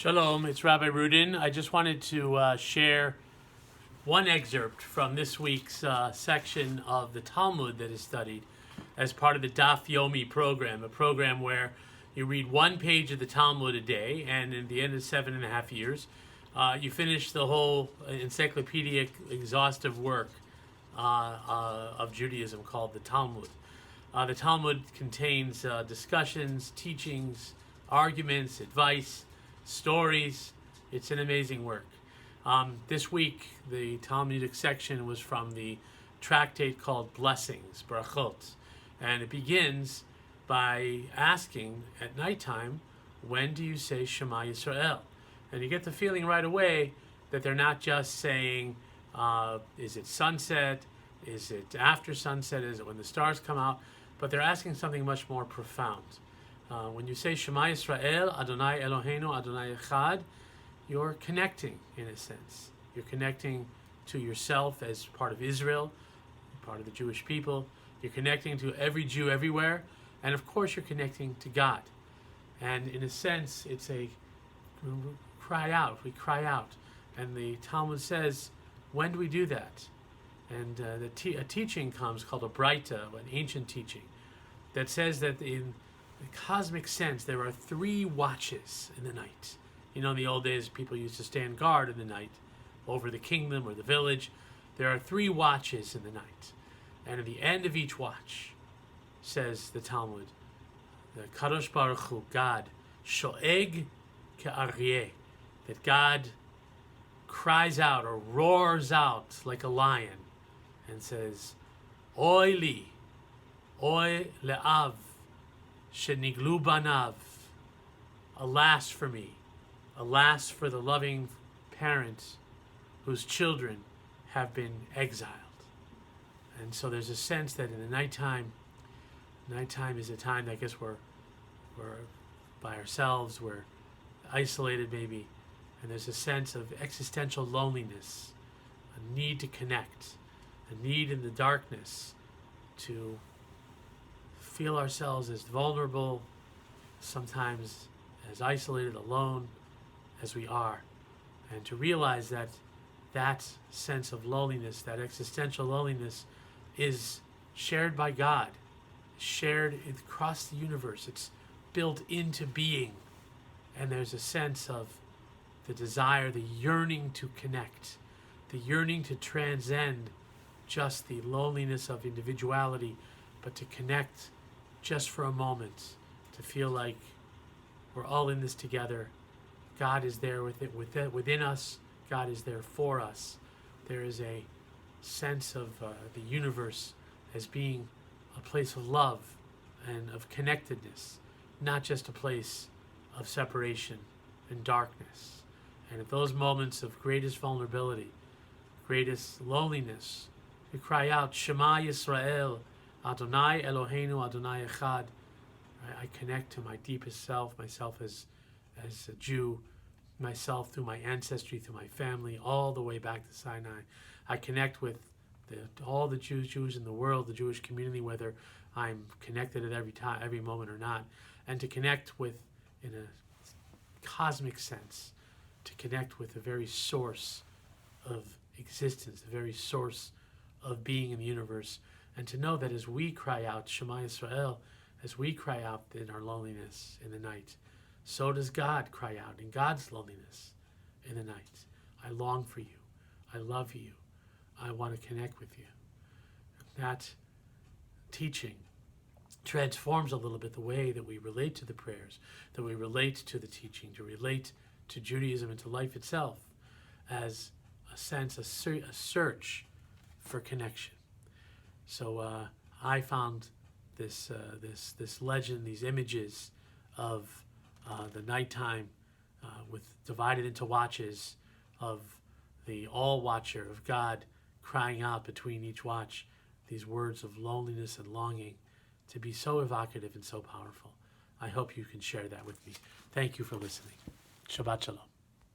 Shalom, it's Rabbi Rudin. I just wanted to share one excerpt from this week's section of the Talmud that is studied as part of the Daf Yomi program, a program where you read one page of the Talmud a day, and at the end of 7.5 years, you finish the whole encyclopedic, exhaustive work of Judaism called the Talmud. The Talmud contains discussions, teachings, arguments, advice, stories. It's an amazing work. This week, the Talmudic section was from the tractate called Blessings, Brachot, and it begins by asking at nighttime, when do you say Shema Yisrael? And you get the feeling right away that they're not just saying, is it sunset? Is it after sunset? Is it when the stars come out? But they're asking something much more profound. When you say Shema Yisrael, Adonai Eloheinu, Adonai Echad, you're connecting in a sense. You're connecting to yourself as part of Israel, part of the Jewish people. You're connecting to every Jew everywhere. And of course, you're connecting to God. And in a sense, it's a cry out. We cry out. And the Talmud says, when do we do that? And a teaching comes called a Braita, an ancient teaching, that says that in the cosmic sense, there are 3 watches in the night. You know, in the old days, people used to stand guard in the night over the kingdom or the village. There are 3 watches in the night. And at the end of each watch, says the Talmud, the Kadosh Baruch Hu, God, sho'eg ke'aryeh, that God cries out or roars out like a lion and says, Oy li, oy le'av, sheniglu banav, alas for me, alas for the loving parents whose children have been exiled. And so there's a sense that in the nighttime is a time that I guess we're by ourselves, we're isolated maybe, and there's a sense of existential loneliness, a need to connect, a need in the darkness to feel ourselves as vulnerable, sometimes as isolated, alone as we are, and to realize that that sense of loneliness, that existential loneliness, is shared by God, shared across the universe. It's built into being, and there's a sense of the desire, the yearning to connect, the yearning to transcend just the loneliness of individuality, but to connect just for a moment, to feel like we're all in this together. God is there within us. God is there for us. There is a sense of the universe as being a place of love and of connectedness, not just a place of separation and darkness. And at those moments of greatest vulnerability, greatest loneliness, we cry out, Shema Yisrael, Adonai Eloheinu, Adonai Echad. I connect to my deepest self, myself as a Jew, myself through my ancestry, through my family, all the way back to Sinai. I connect with all the Jews in the world, the Jewish community, whether I'm connected at every moment or not, and to connect with, in a cosmic sense, to connect with the very source of existence, the very source of being in the universe, and to know that as we cry out, Shema Yisrael, as we cry out in our loneliness in the night, so does God cry out in God's loneliness in the night. I long for you. I love you. I want to connect with you. That teaching transforms a little bit the way that we relate to the prayers, that we relate to the teaching, to relate to Judaism and to life itself as a sense, a search for connection. So I found this legend, these images of the nighttime divided into watches, of the all-watcher, of God crying out between each watch, these words of loneliness and longing, to be so evocative and so powerful. I hope you can share that with me. Thank you for listening. Shabbat Shalom.